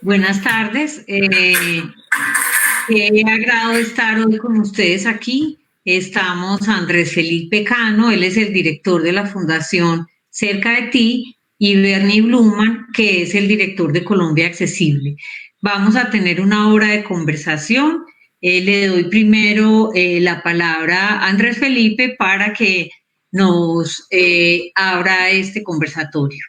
Buenas tardes. Qué agrado estar hoy con ustedes aquí. Estamos Andrés Felipe Cano, él es el director de la Fundación Cerca de Ti, y Bernie Bluman, que es el director de Colombia Accesible. Vamos a tener una hora de conversación. Le doy primero la palabra a Andrés Felipe para que nos abra este conversatorio.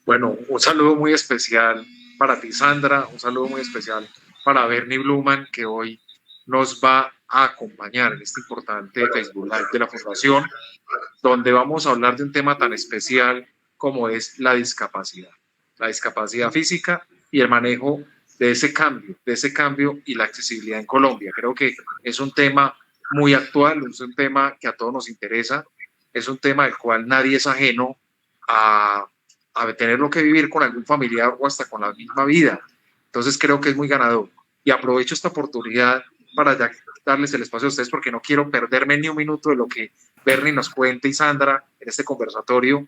Bueno, un saludo muy especial para ti, Sandra, un saludo muy especial para Bernie Bluman, que hoy nos va a acompañar en este importante Facebook Live de la Fundación, donde vamos a hablar de un tema tan especial como es la discapacidad física y el manejo de ese cambio y la accesibilidad en Colombia. Creo que es un tema muy actual, es un tema que a todos nos interesa, es un tema del cual nadie es ajeno a tenerlo que vivir con algún familiar o hasta con la misma vida. Entonces creo que es muy ganador. Y aprovecho esta oportunidad para ya darles el espacio a ustedes, porque no quiero perderme ni un minuto de lo que Bernie nos cuente y Sandra en este conversatorio,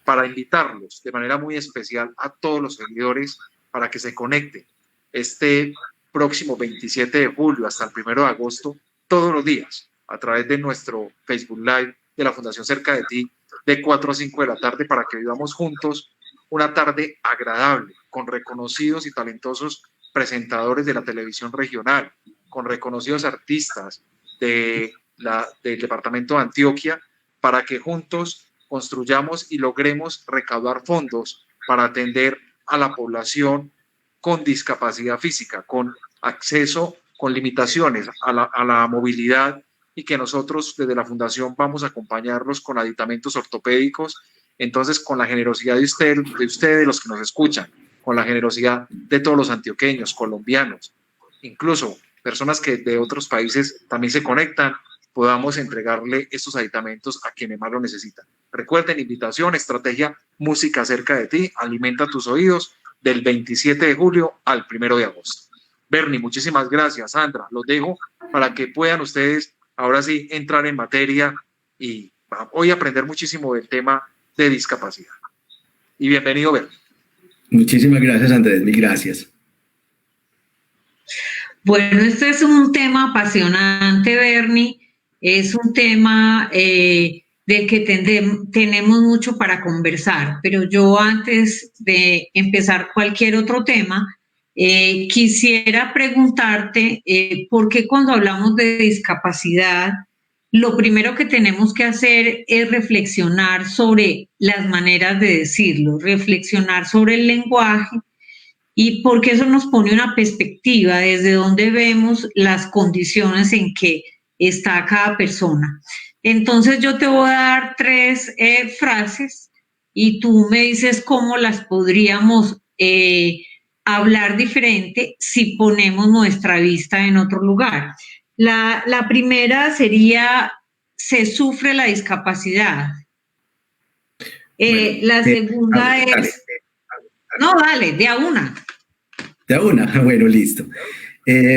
para invitarlos de manera muy especial a todos los seguidores para que se conecten este próximo 27 de julio hasta el 1 de agosto, todos los días, a través de nuestro Facebook Live de la Fundación Cerca de Ti, de 4 a 5 de la tarde, para que vivamos juntos una tarde agradable, con reconocidos y talentosos presentadores de la televisión regional, con reconocidos artistas del departamento de Antioquia, para que juntos construyamos y logremos recaudar fondos para atender a la población con discapacidad física, con acceso, con limitaciones a la movilidad, y que nosotros desde la Fundación vamos a acompañarlos con aditamentos ortopédicos. Entonces, con la generosidad de ustedes, los que nos escuchan, con la generosidad de todos los antioqueños, colombianos, incluso personas que de otros países también se conectan, podamos entregarle estos aditamentos a quienes más lo necesitan. Recuerden, invitación, estrategia Música Cerca de Ti, alimenta tus oídos, del 27 de julio al 1 de agosto. Bernie, muchísimas gracias. Sandra, los dejo para que puedan ustedes ahora sí entrar en materia y hoy aprender muchísimo del tema de discapacidad. Y bienvenido, Bernie. Muchísimas gracias, Andrés, mil gracias. Bueno, este es un tema apasionante, Bernie. Es un tema del que tenemos mucho para conversar, pero yo, antes de empezar cualquier otro tema, quisiera preguntarte por qué cuando hablamos de discapacidad, lo primero que tenemos que hacer es reflexionar sobre las maneras de decirlo, reflexionar sobre el lenguaje, y porque eso nos pone una perspectiva desde donde vemos las condiciones en que está cada persona. Entonces yo te voy a dar 3 frases y tú me dices cómo las podríamos hablar diferente si ponemos nuestra vista en otro lugar. La primera sería: se sufre la discapacidad. La segunda es... No, dale, de a una. De a una, bueno, listo.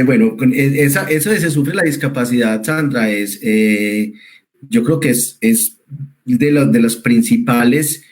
Bueno, eso de se sufre la discapacidad, Sandra, yo creo que es de los principales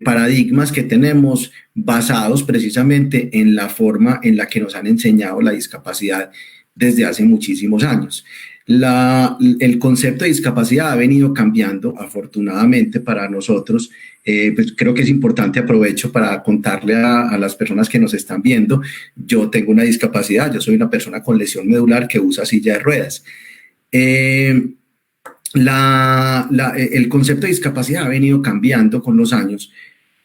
paradigmas que tenemos, basados precisamente en la forma en la que nos han enseñado la discapacidad desde hace muchísimos años. El concepto de discapacidad ha venido cambiando, afortunadamente para nosotros. Pues creo que es importante, aprovecho para contarle a las personas que nos están viendo: yo tengo una discapacidad, yo soy una persona con lesión medular que usa silla de ruedas. El concepto de discapacidad ha venido cambiando con los años,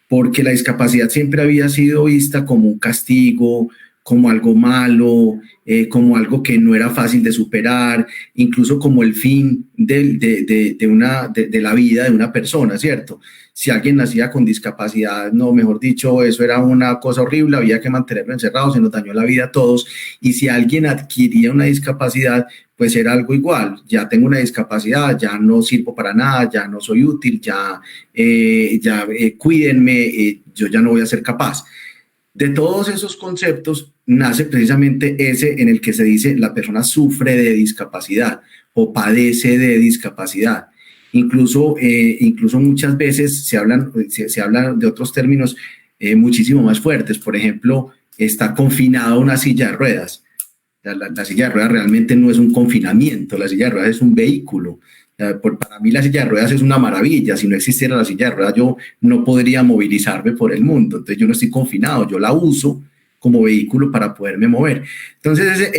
porque la discapacidad siempre había sido vista como un castigo, como algo malo, como algo que no era fácil de superar, incluso como el fin de la vida de una persona, ¿cierto? Si alguien nacía con discapacidad, no, mejor dicho, eso era una cosa horrible, había que mantenerlo encerrado, se nos dañó la vida a todos. Y si alguien adquiría una discapacidad, pues era algo igual, ya tengo una discapacidad, ya no sirvo para nada, ya no soy útil, cuídenme, yo ya no voy a ser capaz. De todos esos conceptos nace precisamente ese en el que se dice la persona sufre de discapacidad o padece de discapacidad. Incluso muchas veces se habla de otros términos muchísimo más fuertes. Por ejemplo, está confinado a una silla de ruedas. La silla de ruedas realmente no es un confinamiento, la silla de ruedas es un vehículo. Para mí la silla de ruedas es una maravilla. Si no existiera la silla de ruedas, yo no podría movilizarme por el mundo. Entonces yo no estoy confinado, yo la uso como vehículo para poderme mover. Entonces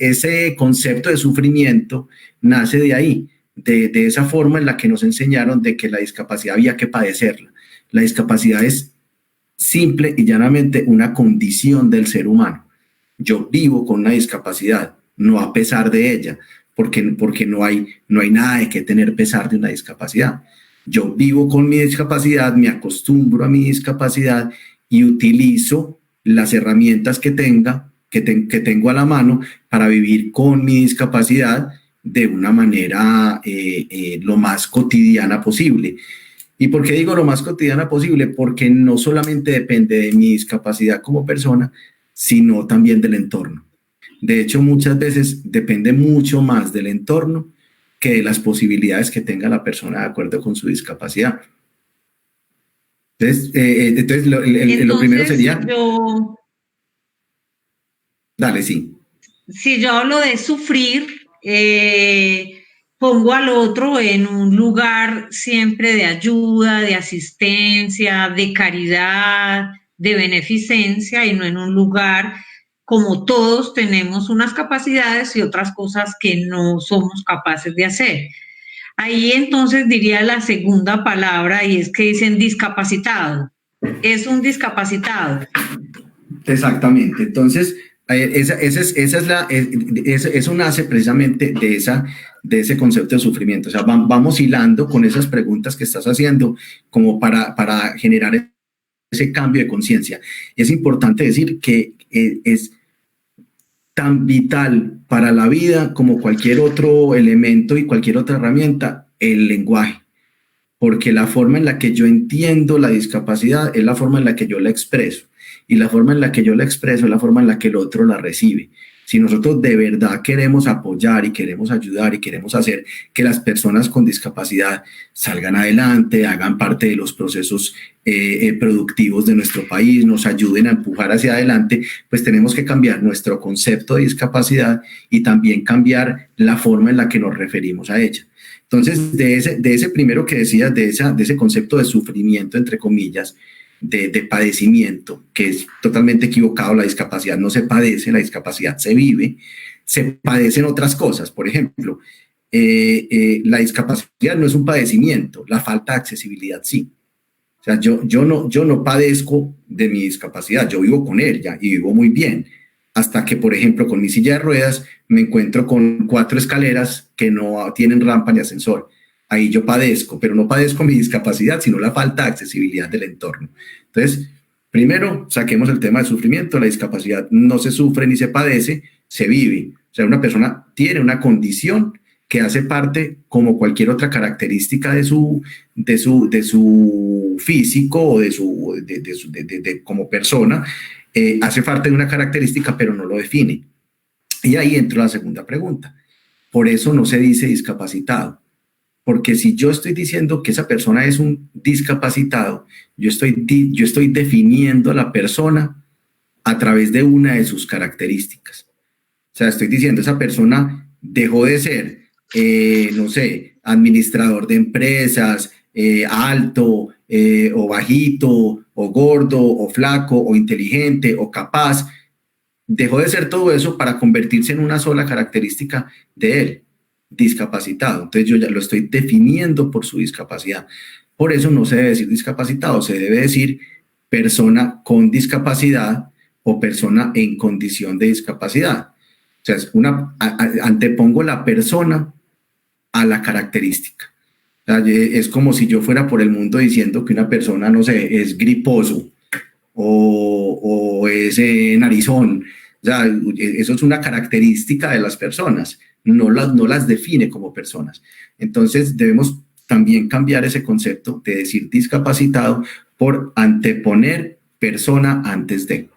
ese concepto de sufrimiento nace de ahí, de esa forma en la que nos enseñaron de que la discapacidad había que padecerla. La discapacidad es simple y llanamente una condición del ser humano. Yo vivo con una discapacidad, no a pesar de ella, porque no hay nada de qué tener pesar de una discapacidad. Yo vivo con mi discapacidad, me acostumbro a mi discapacidad y utilizo las herramientas que tengo a la mano para vivir con mi discapacidad de una manera lo más cotidiana posible. ¿Y por qué digo lo más cotidiana posible? Porque no solamente depende de mi discapacidad como persona, sino también del entorno. De hecho, muchas veces depende mucho más del entorno que de las posibilidades que tenga la persona de acuerdo con su discapacidad. Entonces lo primero sería... Dale, sí. Si yo hablo de sufrir, pongo al otro en un lugar siempre de ayuda, de asistencia, de caridad, de beneficencia, y no en un lugar como todos tenemos unas capacidades y otras cosas que no somos capaces de hacer. Ahí entonces diría la segunda palabra, y es que dicen discapacitado. Es un discapacitado. Exactamente. Entonces, eso nace precisamente de ese concepto de sufrimiento. O sea, vamos hilando con esas preguntas que estás haciendo como para generar ese cambio de conciencia. Es importante decir que es tan vital para la vida como cualquier otro elemento y cualquier otra herramienta, el lenguaje. Porque la forma en la que yo entiendo la discapacidad es la forma en la que yo la expreso. Y la forma en la que yo la expreso es la forma en la que el otro la recibe. Si nosotros de verdad queremos apoyar y queremos ayudar y queremos hacer que las personas con discapacidad salgan adelante, hagan parte de los procesos productivos de nuestro país, nos ayuden a empujar hacia adelante, pues tenemos que cambiar nuestro concepto de discapacidad y también cambiar la forma en la que nos referimos a ella. Entonces, de ese primero que decías, de ese concepto de sufrimiento, entre comillas, de padecimiento, que es totalmente equivocado. La discapacidad no se padece, la discapacidad se vive, se padecen otras cosas. Por ejemplo, la discapacidad no es un padecimiento, la falta de accesibilidad sí. O sea, yo no padezco de mi discapacidad, yo vivo con ella y vivo muy bien, hasta que, por ejemplo, con mi silla de ruedas me encuentro con 4 escaleras que no tienen rampa ni ascensor. Ahí yo padezco, pero no padezco mi discapacidad, sino la falta de accesibilidad del entorno. Entonces, primero, saquemos el tema del sufrimiento. La discapacidad no se sufre ni se padece, se vive. O sea, una persona tiene una condición que hace parte, como cualquier otra característica de su físico o como persona, hace parte de una característica, pero no lo define. Y ahí entra la segunda pregunta. Por eso no se dice discapacitado. Porque si yo estoy diciendo que esa persona es un discapacitado, yo estoy definiendo a la persona a través de una de sus características. O sea, estoy diciendo, esa persona dejó de ser, no sé, administrador de empresas, alto o bajito, o gordo, o flaco, o inteligente, o capaz. Dejó de ser todo eso para convertirse en una sola característica de él. Discapacitado. Entonces yo ya lo estoy definiendo por su discapacidad. Por eso no se debe decir discapacitado, se debe decir persona con discapacidad o persona en condición de discapacidad. O sea, antepongo la persona a la característica. O sea, es como si yo fuera por el mundo diciendo que una persona, no sé, es griposo o es narizón. O sea, eso es una característica de las personas, no las define como personas. Entonces debemos también cambiar ese concepto de decir discapacitado por anteponer persona antes de.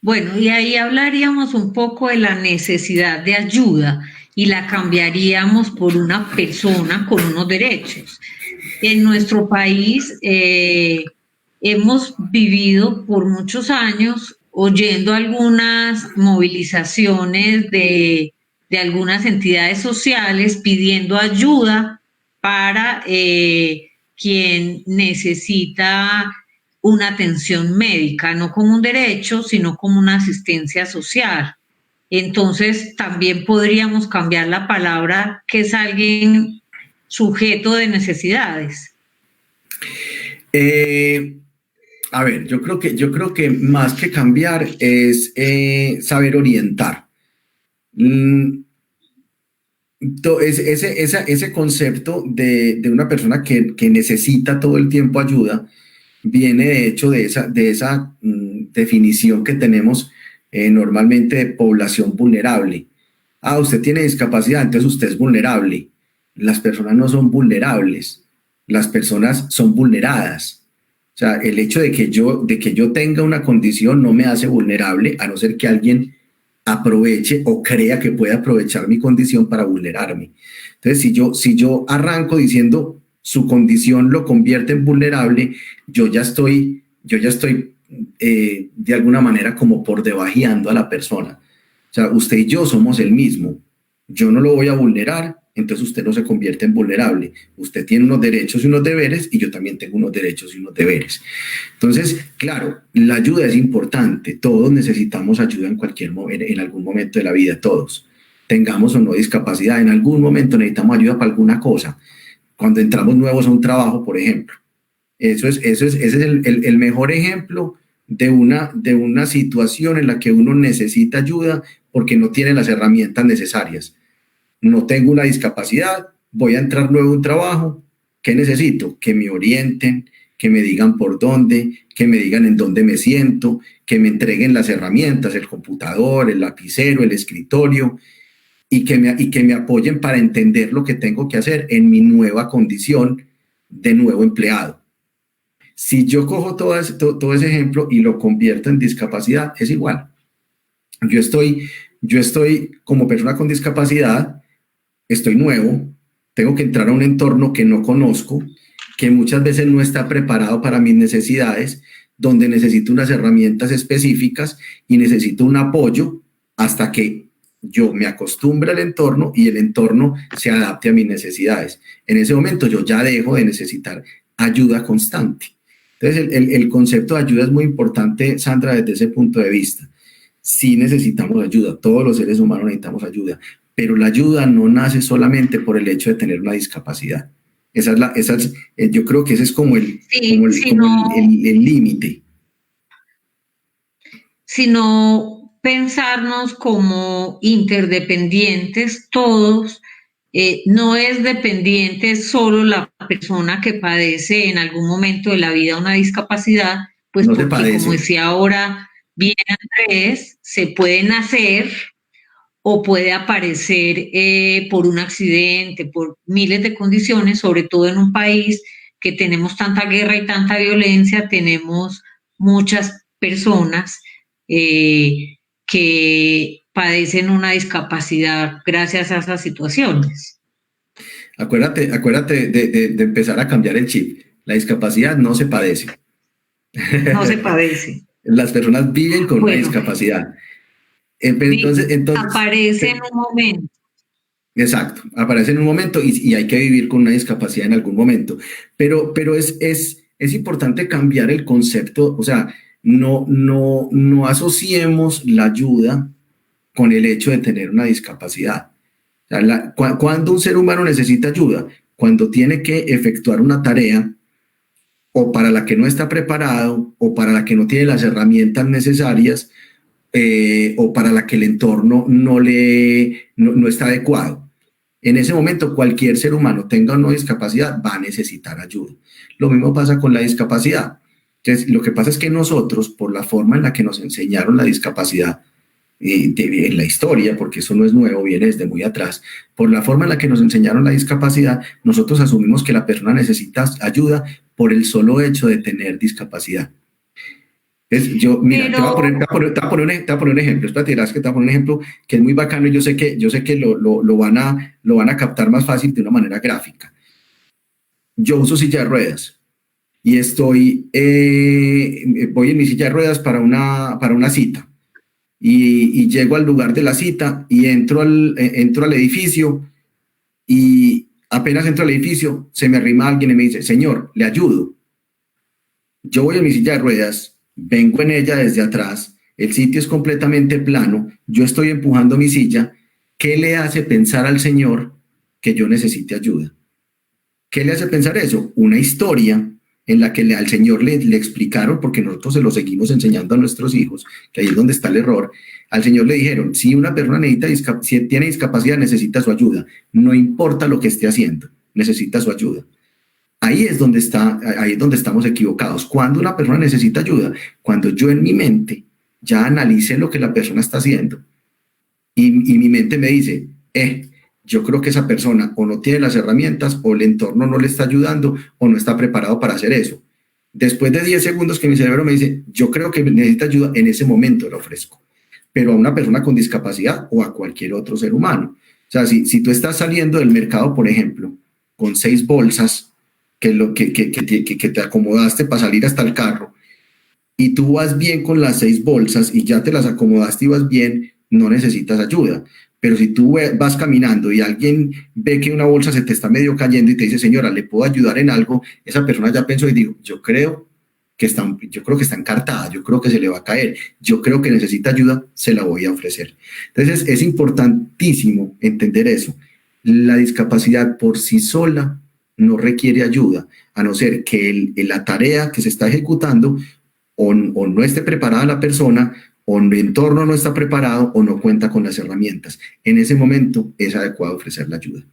Bueno, y ahí hablaríamos un poco de la necesidad de ayuda y la cambiaríamos por una persona con unos derechos. En nuestro país hemos vivido por muchos años oyendo algunas movilizaciones de algunas entidades sociales pidiendo ayuda para quien necesita una atención médica, no como un derecho, sino como una asistencia social. Entonces, también podríamos cambiar la palabra que es alguien sujeto de necesidades. A ver, yo creo que más que cambiar es saber orientar. Ese concepto de una persona que necesita todo el tiempo ayuda viene de hecho de esa definición que tenemos normalmente de población vulnerable. Usted tiene discapacidad, entonces usted es vulnerable. Las personas no son vulnerables, las personas son vulneradas. O sea, el hecho de que yo tenga una condición no me hace vulnerable, a no ser que alguien aproveche o crea que puede aprovechar mi condición para vulnerarme. Entonces, si yo arranco diciendo su condición lo convierte en vulnerable, yo ya estoy de alguna manera como por debajeando a la persona. O sea, usted y yo somos el mismo. Yo no lo voy a vulnerar, entonces usted no se convierte en vulnerable. Usted tiene unos derechos y unos deberes y yo también tengo unos derechos y unos deberes. Entonces, claro, la ayuda es importante. Todos necesitamos ayuda en algún momento de la vida, todos. Tengamos o no discapacidad, en algún momento necesitamos ayuda para alguna cosa. Cuando entramos nuevos a un trabajo, por ejemplo. Ese es el mejor ejemplo de una situación en la que uno necesita ayuda porque no tiene las herramientas necesarias. No tengo una discapacidad, voy a entrar nuevo a un trabajo. ¿Qué necesito? Que me orienten, que me digan por dónde, que me digan en dónde me siento, que me entreguen las herramientas, el computador, el lapicero, el escritorio, y que me apoyen para entender lo que tengo que hacer en mi nueva condición de nuevo empleado. Si yo cojo todo ese ejemplo y lo convierto en discapacidad, es igual. Yo estoy como persona con discapacidad, estoy nuevo, tengo que entrar a un entorno que no conozco, que muchas veces no está preparado para mis necesidades, donde necesito unas herramientas específicas y necesito un apoyo hasta que yo me acostumbre al entorno y el entorno se adapte a mis necesidades. En ese momento yo ya dejo de necesitar ayuda constante. Entonces el concepto de ayuda es muy importante, Sandra, desde ese punto de vista. Sí necesitamos ayuda, todos los seres humanos necesitamos ayuda, pero la ayuda no nace solamente por el hecho de tener una discapacidad. Yo creo que ese es como el límite. Sino pensarnos como interdependientes todos, no es dependiente solo la persona que padece en algún momento de la vida una discapacidad, pues no porque como decía ahora bien Andrés, se puede nacer o puede aparecer por un accidente, por miles de condiciones, sobre todo en un país que tenemos tanta guerra y tanta violencia, tenemos muchas personas que padecen una discapacidad gracias a esas situaciones. Acuérdate de empezar a cambiar el chip. La discapacidad no se padece. No se padece. Las personas viven con una discapacidad. Entonces, aparece en un momento. Exacto, aparece en un momento y hay que vivir con una discapacidad en algún momento. Pero es importante cambiar el concepto, o sea, no asociemos la ayuda con el hecho de tener una discapacidad. O sea, cuando un ser humano necesita ayuda, cuando tiene que efectuar una tarea o para la que no está preparado, o para la que no tiene las herramientas necesarias, o para la que el entorno no está adecuado. En ese momento, cualquier ser humano, tenga o no discapacidad, va a necesitar ayuda. Lo mismo pasa con la discapacidad. Entonces, lo que pasa es que nosotros, por la forma en la que nos enseñaron la discapacidad, en la historia, porque eso no es nuevo, viene desde muy atrás, por la forma en la que nos enseñaron la discapacidad, nosotros asumimos que la persona necesita ayuda por el solo hecho de tener discapacidad. Mira, te voy a poner un ejemplo, espérate, verás que te voy a poner un ejemplo que es muy bacano y yo sé que lo van a captar más fácil de una manera gráfica. Yo uso silla de ruedas y voy en mi silla de ruedas para una cita y llego al lugar de la cita y entro al edificio y apenas entro al edificio se me arrima alguien y me dice, señor, le ayudo. Yo voy en mi silla de ruedas, vengo en ella desde atrás, el sitio es completamente plano, yo estoy empujando mi silla. ¿Qué le hace pensar al señor que yo necesite ayuda? ¿Qué le hace pensar eso? Una historia en la que al señor le explicaron, porque nosotros se lo seguimos enseñando a nuestros hijos, que ahí es donde está el error. Al señor le dijeron, si una persona si tiene discapacidad, necesita su ayuda, no importa lo que esté haciendo, necesita su ayuda. Ahí es donde estamos equivocados. Cuando una persona necesita ayuda, cuando yo en mi mente ya analice lo que la persona está haciendo y mi mente me dice, yo creo que esa persona o no tiene las herramientas o el entorno no le está ayudando o no está preparado para hacer eso. Después de 10 segundos que mi cerebro me dice, yo creo que necesita ayuda, en ese momento lo ofrezco. Pero a una persona con discapacidad o a cualquier otro ser humano. O sea, si tú estás saliendo del mercado, por ejemplo, con 6 bolsas que te acomodaste para salir hasta el carro y tú vas bien con las 6 bolsas y ya te las acomodaste y vas bien, no necesitas ayuda. Pero si tú vas caminando y alguien ve que una bolsa se te está medio cayendo y te dice, señora, ¿le puedo ayudar en algo? Esa persona ya pensó y dijo, yo creo que está encartada, yo creo que se le va a caer, yo creo que necesita ayuda, se la voy a ofrecer. Entonces es importantísimo entender eso. La discapacidad por sí sola no requiere ayuda, a no ser que la tarea que se está ejecutando o no esté preparada la persona, o el entorno no está preparado, o no cuenta con las herramientas. En ese momento es adecuado ofrecer la ayuda.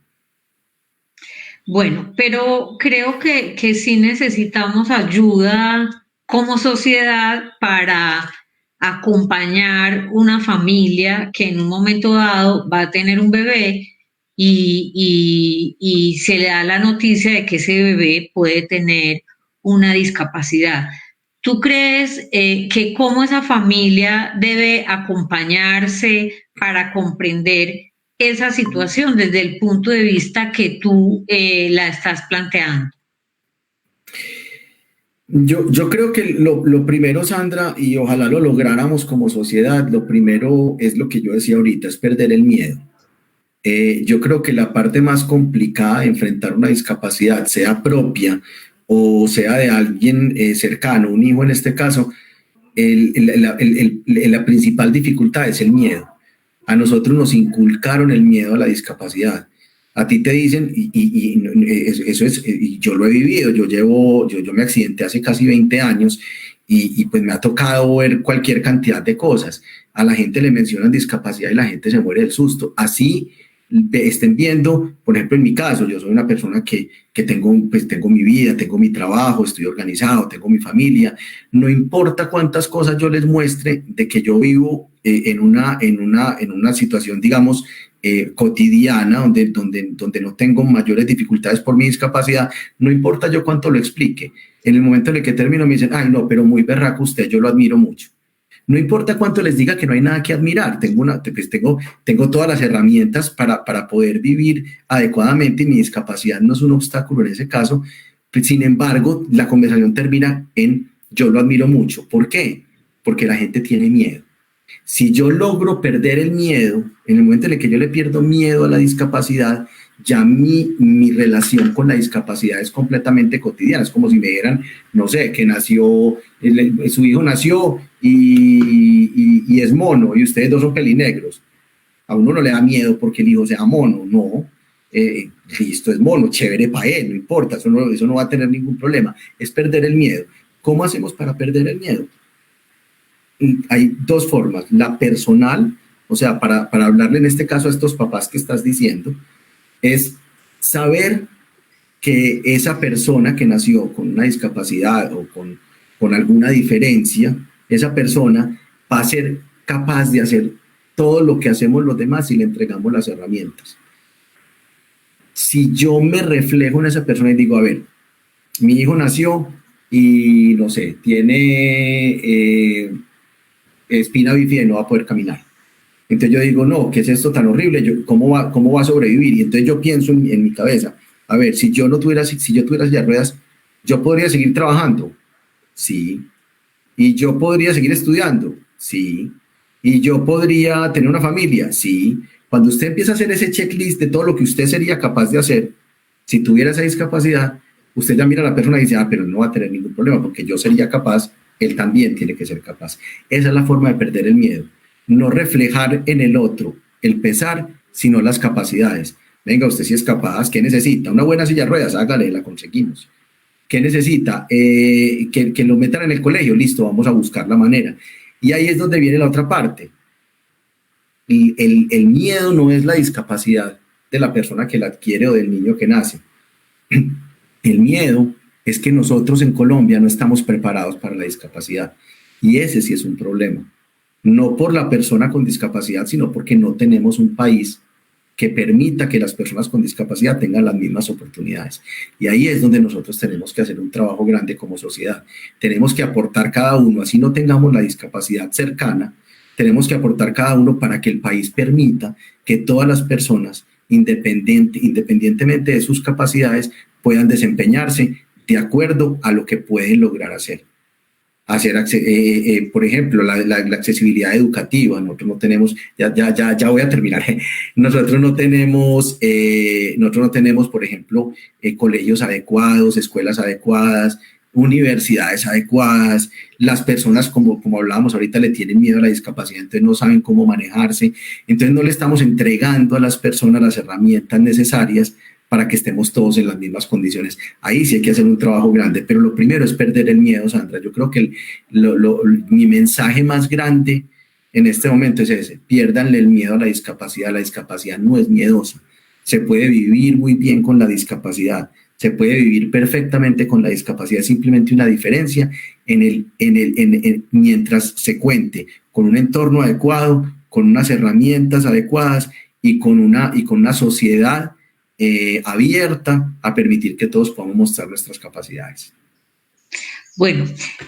Bueno, pero creo que sí necesitamos ayuda como sociedad para acompañar una familia que en un momento dado va a tener un bebé y se le da la noticia de que ese bebé puede tener una discapacidad. ¿Tú crees que cómo esa familia debe acompañarse para comprender esa situación desde el punto de vista que tú la estás planteando? Yo creo que lo primero, Sandra, y ojalá lo lográramos como sociedad, lo primero es lo que yo decía ahorita, es perder el miedo. Yo creo que la parte más complicada de enfrentar una discapacidad, sea propia o sea de alguien cercano, un hijo en este caso, la principal dificultad es el miedo. A nosotros nos inculcaron el miedo a la discapacidad. A ti te dicen, eso es, y yo lo he vivido, yo me accidenté hace casi 20 años y pues me ha tocado ver cualquier cantidad de cosas. A la gente le mencionan discapacidad y la gente se muere del susto. Así estén viendo, por ejemplo, en mi caso, yo soy una persona que tengo mi vida, tengo mi trabajo, estoy organizado, tengo mi familia, no importa cuántas cosas yo les muestre de que yo vivo en una situación, digamos, cotidiana, donde no tengo mayores dificultades por mi discapacidad, no importa yo cuánto lo explique, en el momento en el que termino me dicen, ay no, pero muy berraco usted, yo lo admiro mucho. No importa cuánto les diga que no hay nada que admirar, tengo todas las herramientas para poder vivir adecuadamente y mi discapacidad no es un obstáculo en ese caso. Sin embargo, la conversación termina en yo lo admiro mucho. ¿Por qué? Porque la gente tiene miedo. Si yo logro perder el miedo, en el momento en el que yo le pierdo miedo a la discapacidad, ya mi relación con la discapacidad es completamente cotidiana. Es como si me dijeran, no sé, que su hijo nació y es mono y ustedes dos son pelinegros. A uno no le da miedo porque el hijo sea mono, no. listo, es mono, chévere para él, no importa, eso no va a tener ningún problema, es perder el miedo. ¿Cómo hacemos para perder el miedo? Hay dos formas, la personal, o sea, para hablarle en este caso a estos papás que estás diciendo, es saber que esa persona que nació con una discapacidad o con alguna diferencia, esa persona va a ser capaz de hacer todo lo que hacemos los demás si le entregamos las herramientas. Si yo me reflejo en esa persona y digo, a ver, mi hijo nació y, no sé, tiene espina bífida y no va a poder caminar. Entonces yo digo, no, ¿qué es esto tan horrible? ¿Cómo va a sobrevivir? Y entonces yo pienso en mi cabeza, a ver, si yo tuviera silla de ruedas, ¿yo podría seguir trabajando? Sí. ¿Y yo podría seguir estudiando? Sí. ¿Y yo podría tener una familia? Sí. Cuando usted empieza a hacer ese checklist de todo lo que usted sería capaz de hacer, si tuviera esa discapacidad, usted ya mira a la persona y dice, pero no va a tener ningún problema porque yo sería capaz, él también tiene que ser capaz. Esa es la forma de perder el miedo. No reflejar en el otro el pesar, sino las capacidades. Venga, usted sí es capaz, ¿qué necesita? Una buena silla de ruedas, hágale, la conseguimos. ¿Qué necesita? Que lo metan en el colegio, listo, vamos a buscar la manera. Y ahí es donde viene la otra parte. El miedo no es la discapacidad de la persona que la adquiere o del niño que nace. El miedo es que nosotros en Colombia no estamos preparados para la discapacidad. Y ese sí es un problema. No por la persona con discapacidad, sino porque no tenemos un país que permita que las personas con discapacidad tengan las mismas oportunidades. Y ahí es donde nosotros tenemos que hacer un trabajo grande como sociedad. Tenemos que aportar cada uno, así no tengamos la discapacidad cercana, tenemos que aportar cada uno para que el país permita que todas las personas, independientemente de sus capacidades, puedan desempeñarse de acuerdo a lo que pueden lograr hacer. Por ejemplo, la accesibilidad educativa. Nosotros no tenemos, ya voy a terminar. Nosotros no tenemos, por ejemplo, colegios adecuados, escuelas adecuadas, universidades adecuadas. Las personas, como hablábamos ahorita, le tienen miedo a la discapacidad, entonces no saben cómo manejarse. Entonces no le estamos entregando a las personas las herramientas necesarias para que estemos todos en las mismas condiciones. Ahí sí hay que hacer un trabajo grande, pero lo primero es perder el miedo, Sandra. Yo creo que mi mensaje más grande en este momento es ese: piérdanle el miedo a la discapacidad. La discapacidad no es miedosa. Se puede vivir muy bien con la discapacidad, se puede vivir perfectamente con la discapacidad, es simplemente una diferencia mientras se cuente con un entorno adecuado, con unas herramientas adecuadas y con una sociedad abierta a permitir que todos podamos mostrar nuestras capacidades. Bueno,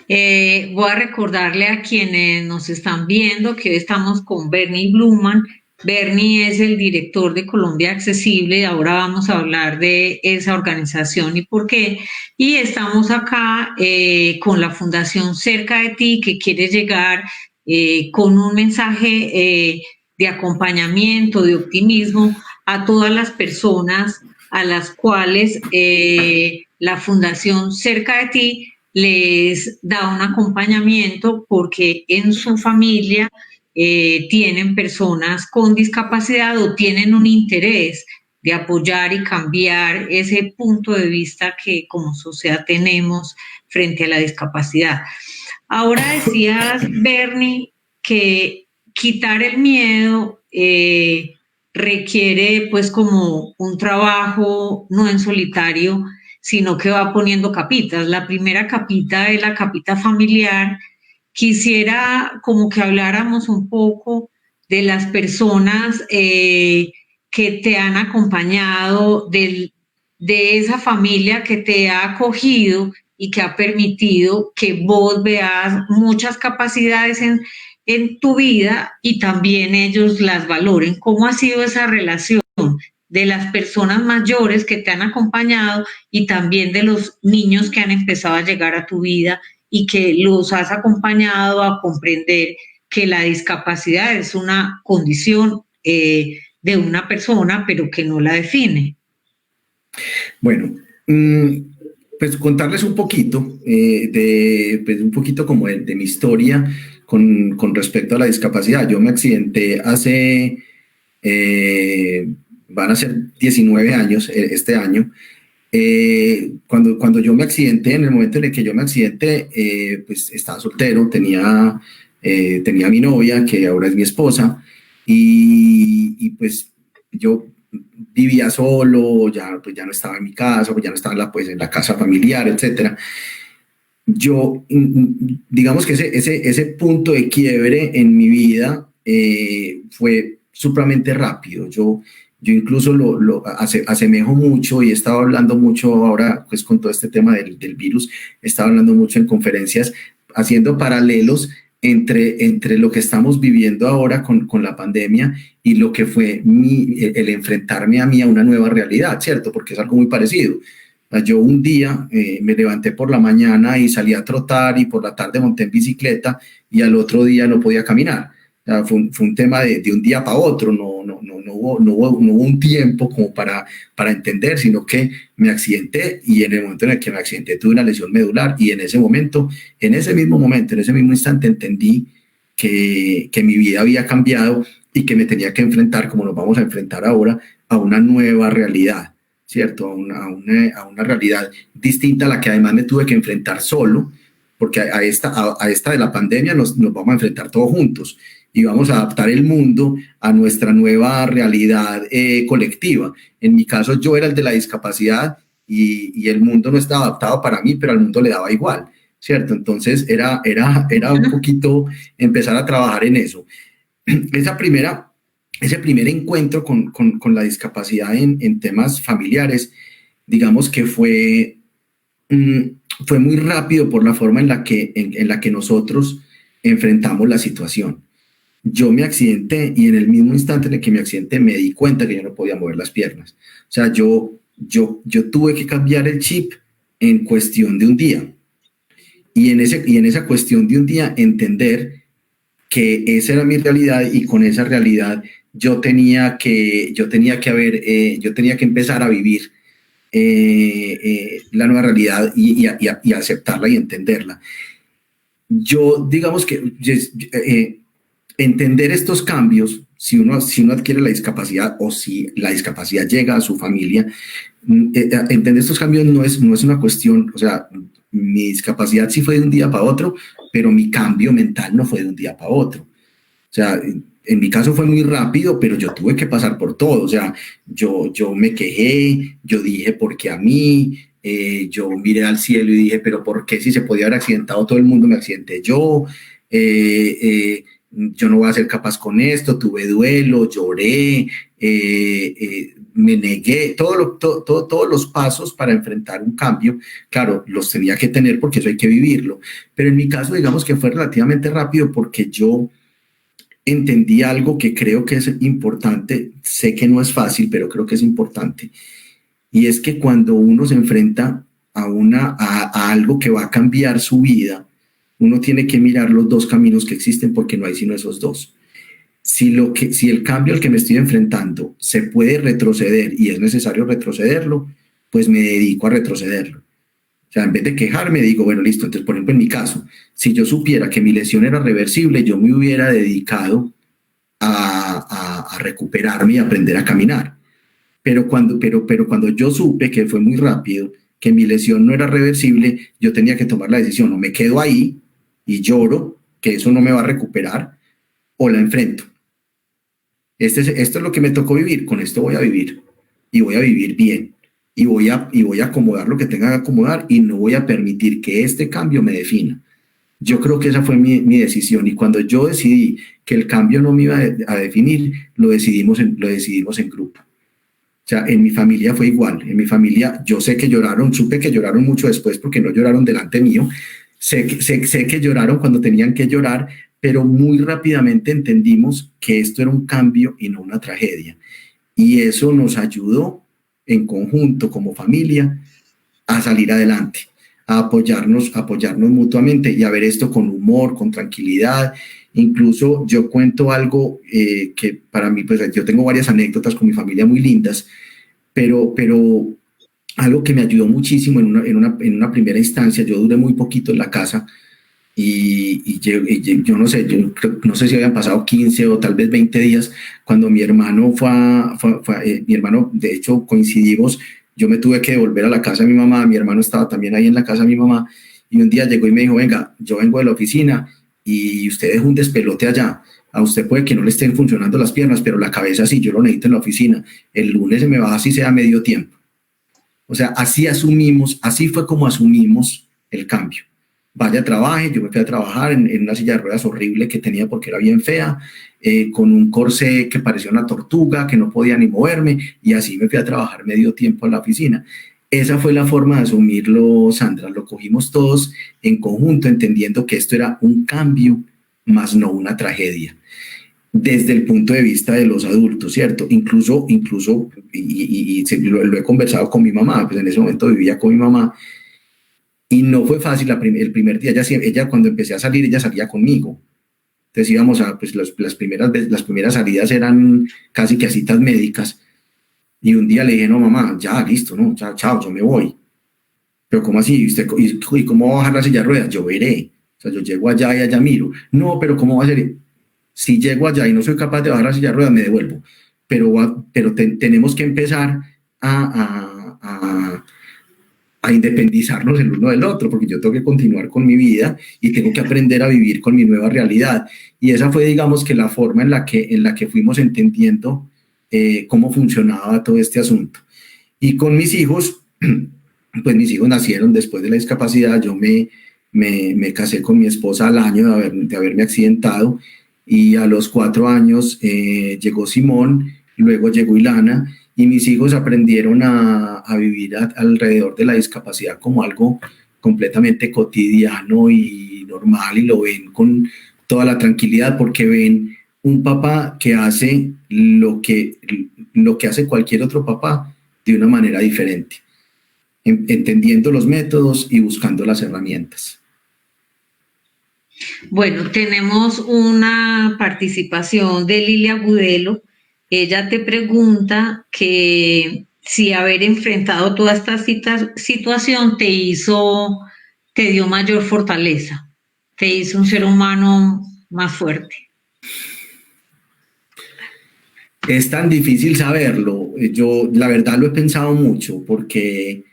voy a recordarle a quienes nos están viendo que hoy estamos con Bernie Bluman. Bernie es el director de Colombia Accesible y ahora vamos a hablar de esa organización y por qué. Y estamos acá con la Fundación Cerca de Ti, que quiere llegar con un mensaje de acompañamiento, de optimismo a todas las personas a las cuales la Fundación Cerca de Ti les da un acompañamiento porque en su familia tienen personas con discapacidad o tienen un interés de apoyar y cambiar ese punto de vista que como sociedad tenemos frente a la discapacidad. Ahora decías, Bernie, que quitar el miedo requiere pues como un trabajo no en solitario, sino que va poniendo capitas. La primera capita es la capita familiar. Quisiera como que habláramos un poco de las personas que te han acompañado, de esa familia que te ha acogido y que ha permitido que vos veas muchas capacidades en tu vida y también ellos las valoren. ¿Cómo ha sido esa relación de las personas mayores que te han acompañado y también de los niños que han empezado a llegar a tu vida y que los has acompañado a comprender que la discapacidad es una condición de una persona, pero que no la define? Bueno, pues contarles un poquito, un poquito como de mi historia con respecto a la discapacidad. Yo me accidenté hace van a ser 19 años este año. Cuando yo me accidenté, en el momento en el que yo me accidenté, pues estaba soltero, tenía mi novia, que ahora es mi esposa, y pues yo vivía solo, pues ya no estaba en mi casa, pues ya no estaba en la casa familiar, etcétera. Yo, digamos que ese punto de quiebre en mi vida fue supremamente rápido. Yo incluso lo asemejo mucho y he estado hablando mucho ahora, pues con todo este tema del virus, he estado hablando mucho en conferencias, haciendo paralelos entre lo que estamos viviendo ahora con la pandemia y lo que fue el enfrentarme a mí a una nueva realidad, ¿cierto? Porque es algo muy parecido. Yo un día me levanté por la mañana y salí a trotar y por la tarde monté en bicicleta y al otro día no podía caminar. O sea, fue un tema de un día para otro, no hubo un tiempo como para entender, sino que me accidenté y en el momento en el que me accidenté tuve una lesión medular y en ese mismo instante entendí que mi vida había cambiado y que me tenía que enfrentar, como nos vamos a enfrentar ahora, a una nueva realidad, ¿cierto? A una realidad distinta a la que además me tuve que enfrentar solo, porque a esta de la pandemia nos vamos a enfrentar todos juntos y vamos a adaptar el mundo a nuestra nueva realidad colectiva. En mi caso, yo era el de la discapacidad y el mundo no estaba adaptado para mí, pero al mundo le daba igual, ¿cierto? Entonces era un poquito empezar a trabajar en eso. Ese primer encuentro con la discapacidad en temas familiares, digamos que fue muy rápido por la forma en la que nosotros enfrentamos la situación. Yo me accidenté y en el mismo instante en el que me accidenté me di cuenta que yo no podía mover las piernas. O sea, yo tuve que cambiar el chip en cuestión de un día. Y en esa cuestión de un día entender que esa era mi realidad y con esa realidad yo tenía que empezar a vivir la nueva realidad y aceptarla y entenderla. Yo, digamos que entender estos cambios, si uno adquiere la discapacidad o si la discapacidad llega a su familia, entender estos cambios no es una cuestión, o sea, mi discapacidad sí fue de un día para otro, pero mi cambio mental no fue de un día para otro. O sea, en mi caso fue muy rápido, pero yo tuve que pasar por todo. O sea, yo me quejé, yo dije, ¿por qué a mí? Yo miré al cielo y dije, ¿pero por qué si se podía haber accidentado todo el mundo, me accidenté yo? Yo no voy a ser capaz con esto, tuve duelo, lloré, me negué, todos los pasos para enfrentar un cambio, claro, los tenía que tener porque eso hay que vivirlo, pero en mi caso digamos que fue relativamente rápido porque yo entendí algo que creo que es importante, sé que no es fácil, pero creo que es importante, y es que cuando uno se enfrenta a algo que va a cambiar su vida, uno tiene que mirar los dos caminos que existen porque no hay sino esos dos. Si el cambio al que me estoy enfrentando se puede retroceder y es necesario retrocederlo, pues me dedico a retrocederlo. O sea, en vez de quejarme, digo, bueno, listo. Entonces, por ejemplo, en mi caso, si yo supiera que mi lesión era reversible, yo me hubiera dedicado a recuperarme y aprender a caminar. Pero cuando yo supe, que fue muy rápido, que mi lesión no era reversible, yo tenía que tomar la decisión, o me quedo ahí y lloro, que eso no me va a recuperar, o la enfrento. Esto es lo que me tocó vivir, con esto voy a vivir, y voy a vivir bien, y voy a acomodar lo que tenga que acomodar, y no voy a permitir que este cambio me defina. Yo creo que esa fue mi decisión, y cuando yo decidí que el cambio no me iba a definir, lo decidimos en grupo. O sea, en mi familia fue igual. En mi familia yo sé que lloraron, supe que lloraron mucho después porque no lloraron delante mío. Sé que lloraron cuando tenían que llorar, pero muy rápidamente entendimos que esto era un cambio y no una tragedia. Y eso nos ayudó en conjunto como familia a salir adelante, a apoyarnos mutuamente y a ver esto con humor, con tranquilidad. Incluso yo cuento algo que para mí, pues yo tengo varias anécdotas con mi familia muy lindas, pero algo que me ayudó muchísimo en una primera instancia, yo duré muy poquito en la casa, Yo no sé, no sé si habían pasado 15 o tal vez 20 días cuando mi hermano mi hermano, de hecho coincidimos, yo me tuve que devolver a la casa de mi mamá, mi hermano estaba también ahí en la casa de mi mamá, y un día llegó y me dijo, venga, yo vengo de la oficina y usted es un despelote allá, a usted puede que no le estén funcionando las piernas, pero la cabeza sí, yo lo necesito en la oficina, el lunes se me va así sea medio tiempo. O sea, así fue como asumimos el cambio. Vaya, trabaje, yo me fui a trabajar en una silla de ruedas horrible que tenía porque era bien fea, con un corsé que parecía una tortuga, que no podía ni moverme, y así me fui a trabajar medio tiempo en la oficina. Esa fue la forma de asumirlo, Sandra. Lo cogimos todos en conjunto, entendiendo que esto era un cambio, más no una tragedia desde el punto de vista de los adultos, ¿cierto? Incluso lo he conversado con mi mamá, pues en ese momento vivía con mi mamá, y no fue fácil el primer día. Ella cuando empecé a salir, ella salía conmigo. Entonces íbamos pues las primeras salidas eran casi que a citas médicas, y un día le dije, no, mamá, ya, listo, no, ya, chao, yo me voy. Pero ¿cómo así? ¿Y cómo va a bajar la silla de ruedas? Yo veré. O sea, yo llego allá y allá miro. No, pero ¿cómo va a ser? Si llego allá y no soy capaz de bajar la silla de ruedas, me devuelvo. Pero tenemos que empezar a independizarnos el uno del otro, porque yo tengo que continuar con mi vida y tengo que aprender a vivir con mi nueva realidad. Y esa fue, digamos, que la forma en la que fuimos entendiendo cómo funcionaba todo este asunto. Y con mis hijos, pues mis hijos nacieron después de la discapacidad. Yo me casé con mi esposa al año de haberme accidentado, y a los 4 años llegó Simón, luego llegó Ilana, y mis hijos aprendieron a vivir alrededor de la discapacidad como algo completamente cotidiano y normal, y lo ven con toda la tranquilidad porque ven un papá que hace lo que hace cualquier otro papá de una manera diferente, entendiendo los métodos y buscando las herramientas. Bueno, tenemos una participación de Lilia Budelo. Ella te pregunta que si haber enfrentado toda esta situación te dio mayor fortaleza, te hizo un ser humano más fuerte. Es tan difícil saberlo. Yo la verdad lo he pensado mucho porque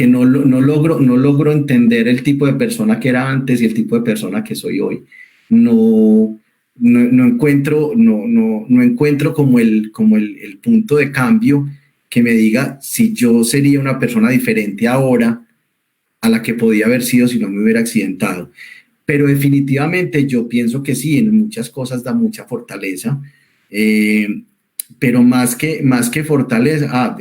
no logro entender el tipo de persona que era antes y el tipo de persona que soy hoy. No encuentro como el punto de cambio que me diga si yo sería una persona diferente ahora a la que podía haber sido si no me hubiera accidentado. Pero definitivamente yo pienso que sí, en muchas cosas da mucha fortaleza. Pero más que fortaleza,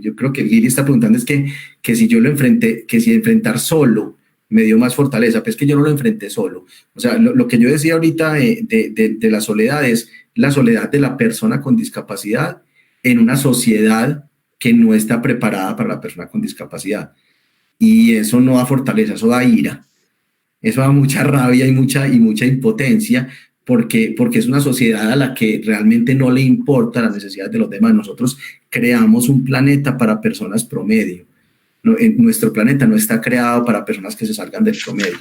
yo creo que Lili está preguntando es que si yo lo enfrenté, que si enfrentar solo me dio más fortaleza, pues que yo no lo enfrenté solo. O sea, lo que yo decía ahorita de la soledad es la soledad de la persona con discapacidad en una sociedad que no está preparada para la persona con discapacidad. Y eso no da fortaleza, eso da ira. Eso da mucha rabia y mucha impotencia, porque es una sociedad a la que realmente no le importa las necesidades de los demás. Nosotros creamos un planeta para personas promedio. Nuestro planeta no está creado para personas que se salgan del promedio.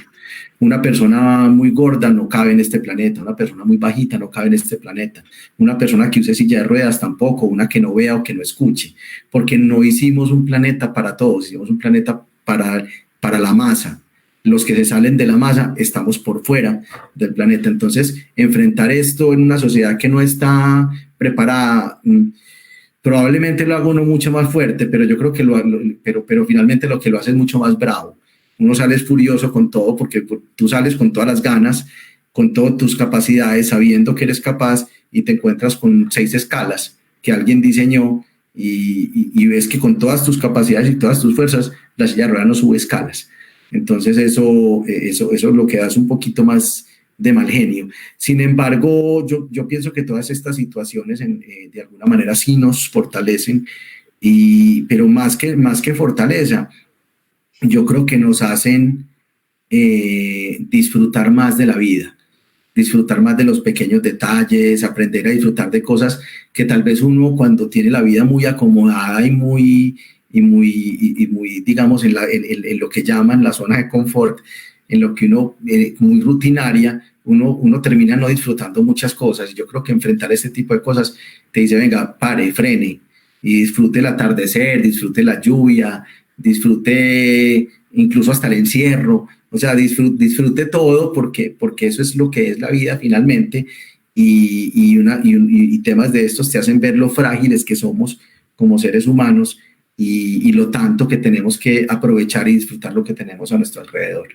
Una persona muy gorda no cabe en este planeta, una persona muy bajita no cabe en este planeta, una persona que use silla de ruedas tampoco, una que no vea o que no escuche, porque no hicimos un planeta para todos, hicimos un planeta para la masa. Los que se salen de la masa estamos por fuera del planeta. Entonces, enfrentar esto en una sociedad que no está preparada, probablemente lo haga uno mucho más fuerte, pero yo creo que pero finalmente lo que lo hace es mucho más bravo. Uno sale furioso con todo, porque tú sales con todas las ganas, con todas tus capacidades, sabiendo que eres capaz, y te encuentras con 6 escalas que alguien diseñó, y ves que con todas tus capacidades y todas tus fuerzas, la silla de ruedas no sube escalas. Entonces eso lo que da es un poquito más de mal genio. Sin embargo, yo pienso que todas estas situaciones de alguna manera sí nos fortalecen, pero más que fortaleza, yo creo que nos hacen disfrutar más de la vida, disfrutar más de los pequeños detalles, aprender a disfrutar de cosas que tal vez uno, cuando tiene la vida muy acomodada y muy digamos, en lo que llaman la zona de confort, en lo que uno, muy rutinaria, uno termina no disfrutando muchas cosas. Y yo creo que enfrentar este tipo de cosas te dice, venga, pare, frene, y disfrute el atardecer, disfrute la lluvia, disfrute incluso hasta el encierro, o sea, disfrute todo porque eso es lo que es la vida finalmente, y temas de estos te hacen ver lo frágiles que somos como seres humanos y lo tanto que tenemos que aprovechar y disfrutar lo que tenemos a nuestro alrededor.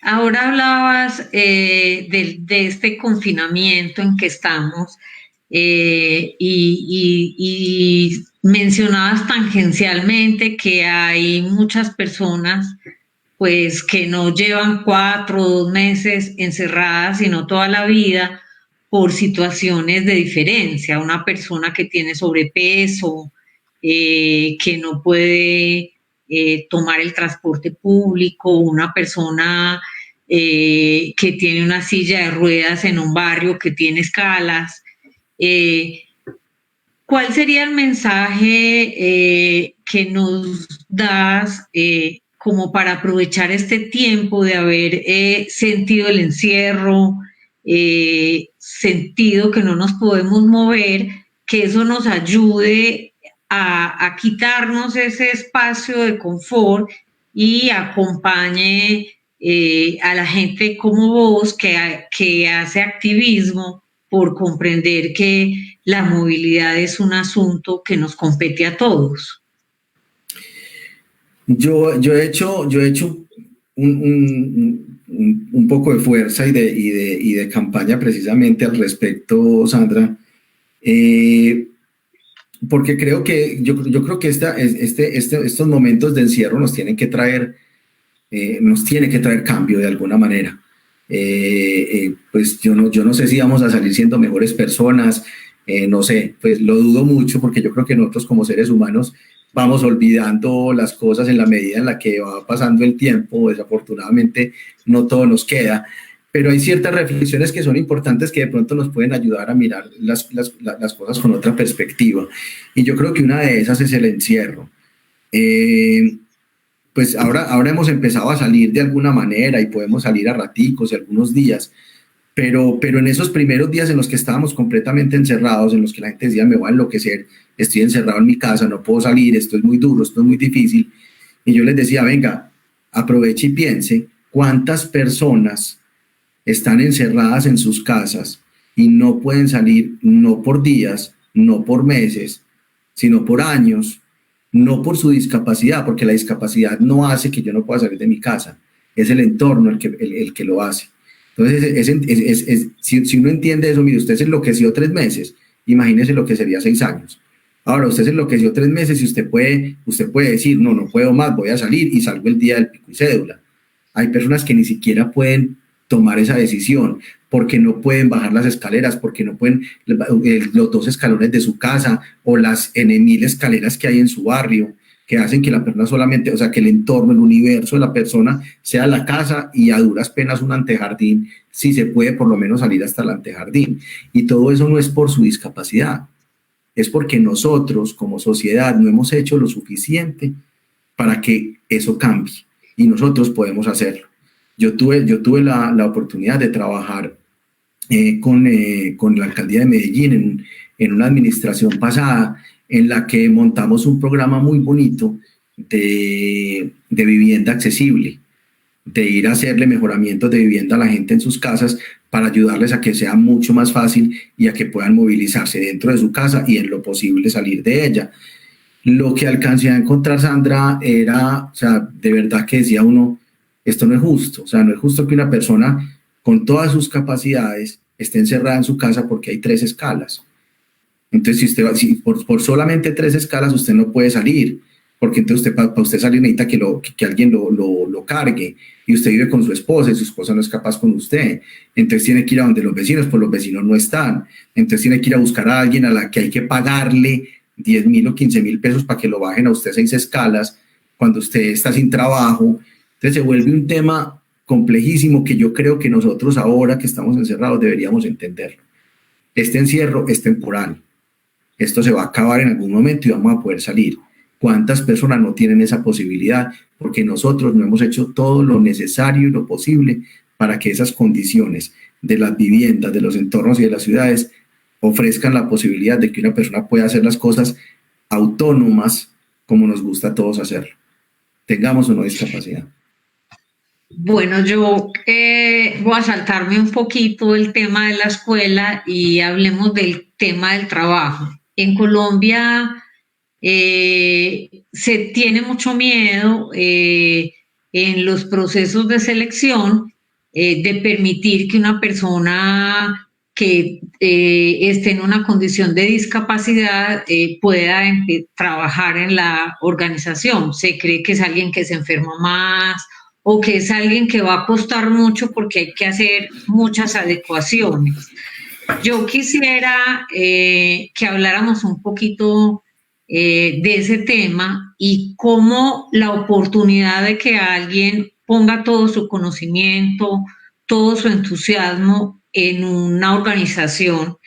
Ahora hablabas de este confinamiento en que estamos y mencionabas tangencialmente que hay muchas personas pues que no llevan 4 o 2 meses encerradas, sino toda la vida por situaciones de diferencia. Una persona que tiene sobrepeso, que no puede tomar el transporte público, una persona que tiene una silla de ruedas en un barrio que tiene escalas. ¿Cuál sería el mensaje que nos das como para aprovechar este tiempo de haber sentido el encierro, sentido que no nos podemos mover, que eso nos ayude a quitarnos ese espacio de confort y acompañe a la gente como vos que hace activismo por comprender que la movilidad es un asunto que nos compete a todos? Yo he hecho un poco de fuerza y de campaña precisamente al respecto, Sandra, porque creo que yo creo que estos momentos de encierro nos tiene que traer cambio de alguna manera. Pues yo no sé si vamos a salir siendo mejores personas, no sé, pues lo dudo mucho, porque yo creo que nosotros como seres humanos vamos olvidando las cosas en la medida en la que va pasando el tiempo. Desafortunadamente no todo nos queda, pero hay ciertas reflexiones que son importantes que de pronto nos pueden ayudar a mirar las cosas con otra perspectiva, y yo creo que una de esas es el encierro. Pues ahora hemos empezado a salir de alguna manera y podemos salir a raticos y algunos días, pero en esos primeros días en los que estábamos completamente encerrados, en los que la gente decía, me voy a enloquecer, estoy encerrado en mi casa, no puedo salir, esto es muy duro, esto es muy difícil, y yo les decía, venga, aproveche y piense cuántas personas están encerradas en sus casas y no pueden salir, no por días, no por meses, sino por años, no por su discapacidad, porque la discapacidad no hace que yo no pueda salir de mi casa, es el entorno el que lo hace. Entonces, si uno entiende eso, mire, usted se enloqueció 3 meses, imagínese lo que sería 6 años. Ahora, usted se enloqueció 3 meses y usted puede decir, no puedo más, voy a salir y salgo el día del pico y cédula. Hay personas que ni siquiera pueden tomar esa decisión, porque no pueden bajar las escaleras, porque no pueden los 2 escalones de su casa o las N.000 escaleras que hay en su barrio, que hacen que la persona solamente, o sea, que el entorno, el universo de la persona sea la casa y a duras penas un antejardín, si se puede por lo menos salir hasta el antejardín. Y todo eso no es por su discapacidad, es porque nosotros como sociedad no hemos hecho lo suficiente para que eso cambie, y nosotros podemos hacerlo. Yo tuve la oportunidad de trabajar con la alcaldía de Medellín en una administración pasada, en la que montamos un programa muy bonito de vivienda accesible, de ir a hacerle mejoramientos de vivienda a la gente en sus casas para ayudarles a que sea mucho más fácil y a que puedan movilizarse dentro de su casa y en lo posible salir de ella. Lo que alcancé a encontrar, Sandra, era, o sea, de verdad que decía uno, esto no es justo, o sea, no es justo que una persona con todas sus capacidades esté encerrada en su casa porque hay 3 escalas. Entonces, si por solamente 3 escalas usted no puede salir, porque entonces para usted salir necesita que alguien lo cargue, y usted vive con su esposa y su esposa no es capaz con usted. Entonces tiene que ir a donde los vecinos, pues los vecinos no están. Entonces tiene que ir a buscar a alguien a la que hay que pagarle 10.000 o 15.000 pesos para que lo bajen a usted 6 escalas cuando usted está sin trabajo. Entonces se vuelve un tema complejísimo que yo creo que nosotros ahora que estamos encerrados deberíamos entenderlo. Este encierro es temporal. Esto se va a acabar en algún momento y vamos a poder salir. ¿Cuántas personas no tienen esa posibilidad? Porque nosotros no hemos hecho todo lo necesario y lo posible para que esas condiciones de las viviendas, de los entornos y de las ciudades ofrezcan la posibilidad de que una persona pueda hacer las cosas autónomas como nos gusta a todos hacerlo, tengamos o no discapacidad. Bueno, yo voy a saltarme un poquito el tema de la escuela y hablemos del tema del trabajo. En Colombia se tiene mucho miedo en los procesos de selección de permitir que una persona que esté en una condición de discapacidad pueda trabajar en la organización. Se cree que es alguien que se enferma más o que es alguien que va a costar mucho porque hay que hacer muchas adecuaciones. Yo quisiera que habláramos un poquito de ese tema y cómo la oportunidad de que alguien ponga todo su conocimiento, todo su entusiasmo en una organización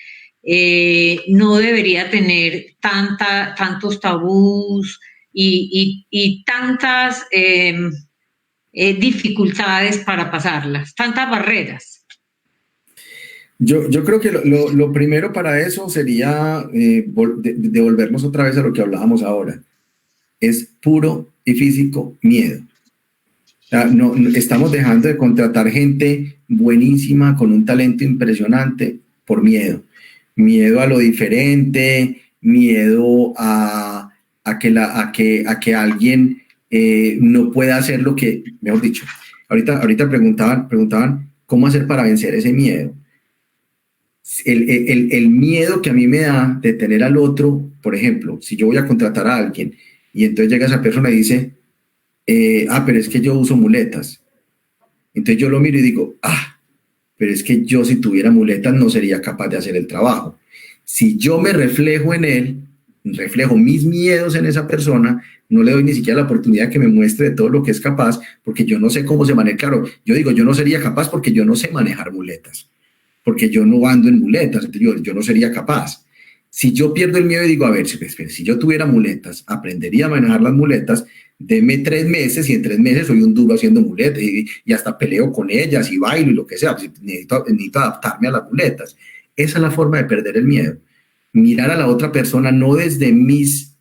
no debería tener tantos tabús y tantas dificultades para pasarlas, tantas barreras. Yo creo que lo primero para eso sería devolvernos otra vez a lo que hablábamos ahora. Es puro y físico miedo. O sea, no, estamos dejando de contratar gente buenísima, con un talento impresionante, por miedo. Miedo a lo diferente, miedo a que alguien no pueda hacer lo que, mejor dicho, ahorita preguntaban cómo hacer para vencer ese miedo. El miedo que a mí me da de tener al otro, por ejemplo, si yo voy a contratar a alguien y entonces llega esa persona y dice, pero es que yo uso muletas. Entonces yo lo miro y digo, pero es que yo si tuviera muletas no sería capaz de hacer el trabajo. Si yo me reflejo en él, reflejo mis miedos en esa persona, no le doy ni siquiera la oportunidad que me muestre de todo lo que es capaz, porque yo no sé cómo se maneja. Claro, yo digo, yo no sería capaz porque yo no sé manejar muletas, porque yo no ando en muletas, entonces yo no sería capaz. Si yo pierdo el miedo y digo, a ver, si yo tuviera muletas, aprendería a manejar las muletas, deme 3 meses y en 3 meses soy un duro haciendo muletas y hasta peleo con ellas y bailo y lo que sea, pues necesito adaptarme a las muletas. Esa es la forma de perder el miedo. Mirar a la otra persona no desde mis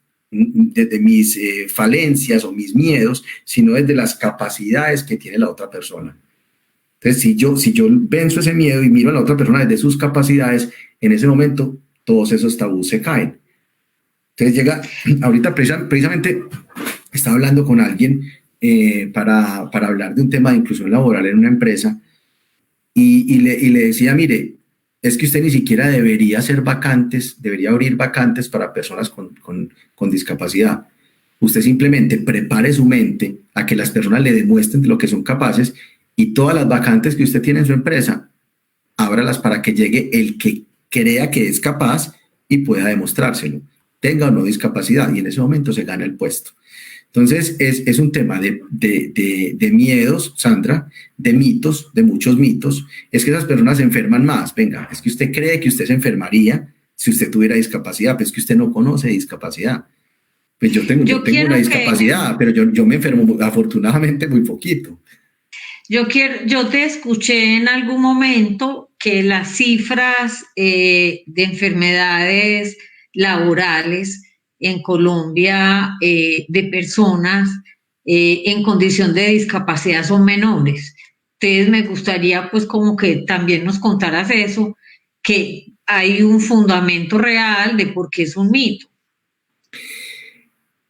falencias o mis miedos, sino desde las capacidades que tiene la otra persona. Entonces, si yo venzo ese miedo y miro a la otra persona desde sus capacidades, en ese momento todos esos tabús se caen. Entonces ahorita precisamente estaba hablando con alguien para hablar de un tema de inclusión laboral en una empresa y le decía, mire, es que usted ni siquiera debería abrir vacantes para personas con discapacidad. Usted simplemente prepare su mente a que las personas le demuestren de lo que son capaces y todas las vacantes que usted tiene en su empresa, ábralas para que llegue el que crea que es capaz y pueda demostrárselo, tenga o no discapacidad, y en ese momento se gana el puesto. Entonces, es un tema de miedos, Sandra, de mitos, de muchos mitos. Es que esas personas se enferman más. Venga, es que usted cree que usted se enfermaría si usted tuviera discapacidad, pero es que usted no conoce discapacidad. Pues yo tengo una discapacidad, pero yo me enfermo afortunadamente muy poquito. Yo te escuché en algún momento que las cifras de enfermedades laborales en Colombia de personas en condición de discapacidad son menores. Entonces me gustaría pues como que también nos contaras eso, que hay un fundamento real de por qué es un mito.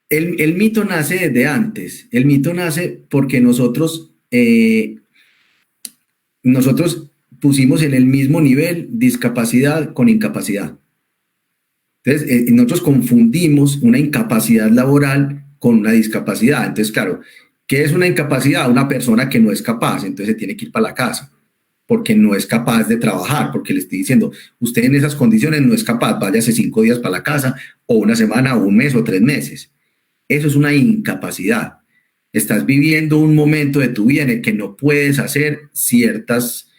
El mito nace desde antes. El mito nace porque nosotros pusimos en el mismo nivel discapacidad con incapacidad. Entonces, nosotros confundimos una incapacidad laboral con una discapacidad. Entonces, claro, ¿qué es una incapacidad? Una persona que no es capaz, entonces se tiene que ir para la casa, porque no es capaz de trabajar, porque le estoy diciendo, usted en esas condiciones no es capaz, váyase 5 días para la casa, o una semana, o un mes, o 3 meses. Eso es una incapacidad. Estás viviendo un momento de tu vida en el que no puedes hacer ciertas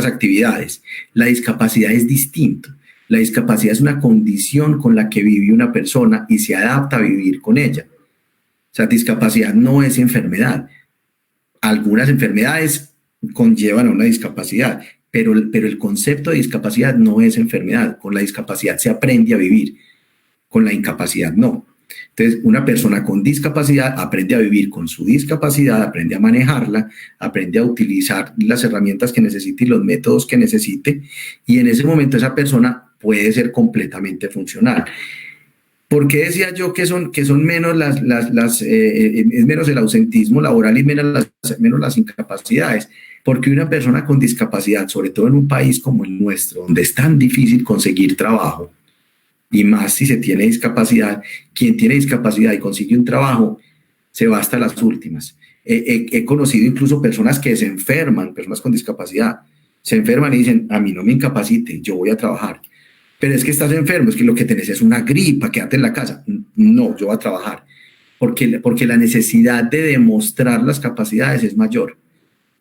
actividades. La discapacidad es distinto. La discapacidad es una condición con la que vive una persona y se adapta a vivir con ella. O sea, discapacidad no es enfermedad. Algunas enfermedades conllevan a una discapacidad, pero el concepto de discapacidad no es enfermedad. Con la discapacidad se aprende a vivir, con la incapacidad no. Entonces, una persona con discapacidad aprende a vivir con su discapacidad, aprende a manejarla, aprende a utilizar las herramientas que necesite y los métodos que necesite, y en ese momento esa persona puede ser completamente funcional. ¿Por qué decía yo que son menos es menos el ausentismo laboral y menos las incapacidades? Porque una persona con discapacidad, sobre todo en un país como el nuestro, donde es tan difícil conseguir trabajo, y más si se tiene discapacidad, quien tiene discapacidad y consigue un trabajo, se va hasta las últimas. He conocido incluso personas que se enferman, personas con discapacidad, se enferman y dicen, a mí no me incapacite, yo voy a trabajar. Pero es que estás enfermo, es que lo que tenés es una gripa, quédate en la casa. No, yo voy a trabajar. Porque la necesidad de demostrar las capacidades es mayor.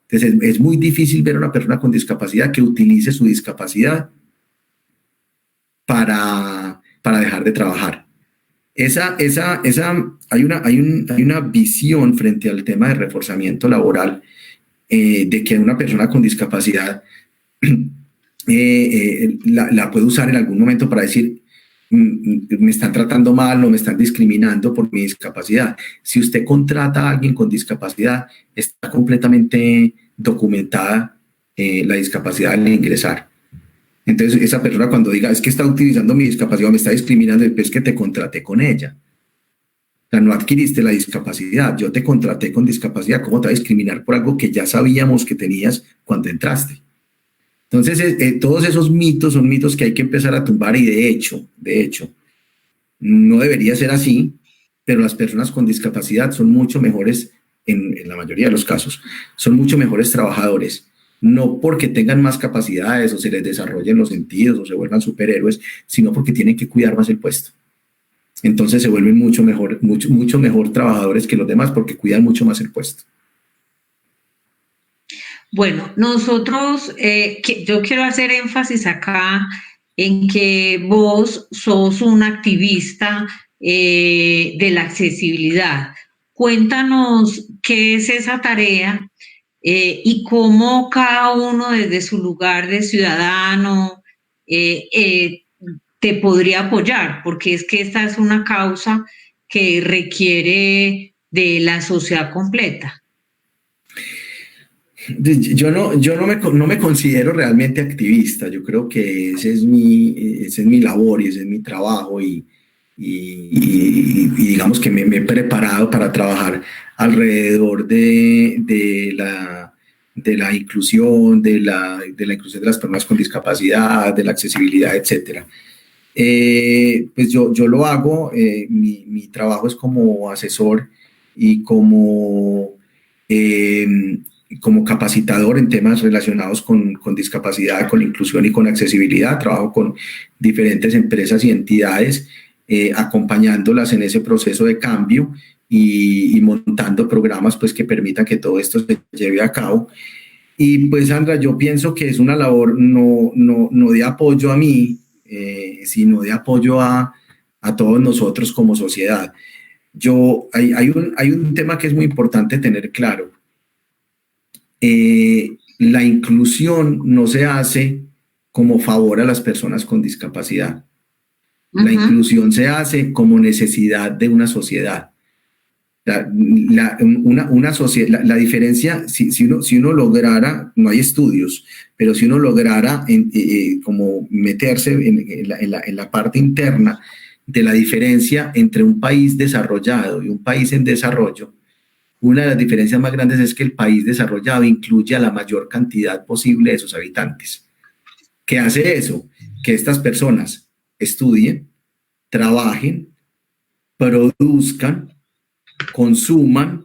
Entonces es muy difícil ver a una persona con discapacidad que utilice su discapacidad para dejar de trabajar. Hay una visión frente al tema de reforzamiento laboral de que una persona con discapacidad la puede usar en algún momento para decir, me están tratando mal o me están discriminando por mi discapacidad. Si usted contrata a alguien con discapacidad, está completamente documentada la discapacidad al ingresar. Entonces, esa persona cuando diga, es que está utilizando mi discapacidad, me está discriminando, es que te contraté con ella. O sea, no adquiriste la discapacidad, yo te contraté con discapacidad, ¿cómo te va a discriminar por algo que ya sabíamos que tenías cuando entraste? Entonces, todos esos mitos son mitos que hay que empezar a tumbar y de hecho, no debería ser así, pero las personas con discapacidad son mucho mejores, en la mayoría de los casos, son mucho mejores trabajadores, no porque tengan más capacidades o se les desarrollen los sentidos o se vuelvan superhéroes, sino porque tienen que cuidar más el puesto. Entonces se vuelven mucho mejor trabajadores que los demás porque cuidan mucho más el puesto. Bueno, nosotros, yo quiero hacer énfasis acá en que vos sos un activista de la accesibilidad. Cuéntanos qué es esa tarea y cómo cada uno desde su lugar de ciudadano te podría apoyar, porque es que esta es una causa que requiere de la sociedad completa. Yo no me considero realmente activista, yo creo que esa es mi labor y ese es mi trabajo y digamos que me he preparado para trabajar alrededor de la inclusión, de la inclusión de las personas con discapacidad, de la accesibilidad, etc. Pues yo lo hago, mi trabajo es como asesor y como capacitador en temas relacionados con discapacidad, con inclusión y con accesibilidad. Trabajo con diferentes empresas y entidades, acompañándolas en ese proceso de cambio y montando programas pues, que permitan que todo esto se lleve a cabo. Y pues, Sandra, yo pienso que es una labor no de apoyo a mí, sino de apoyo a todos nosotros como sociedad. Hay un tema que es muy importante tener claro. La inclusión no se hace como favor a las personas con discapacidad. La inclusión se hace como necesidad de una sociedad. La diferencia, si uno lograra, no hay estudios, pero si uno lograra como meterse en la parte interna de la diferencia entre un país desarrollado y un país en desarrollo, una de las diferencias más grandes es que el país desarrollado incluye a la mayor cantidad posible de sus habitantes. ¿Qué hace eso? Que estas personas estudien, trabajen, produzcan, consuman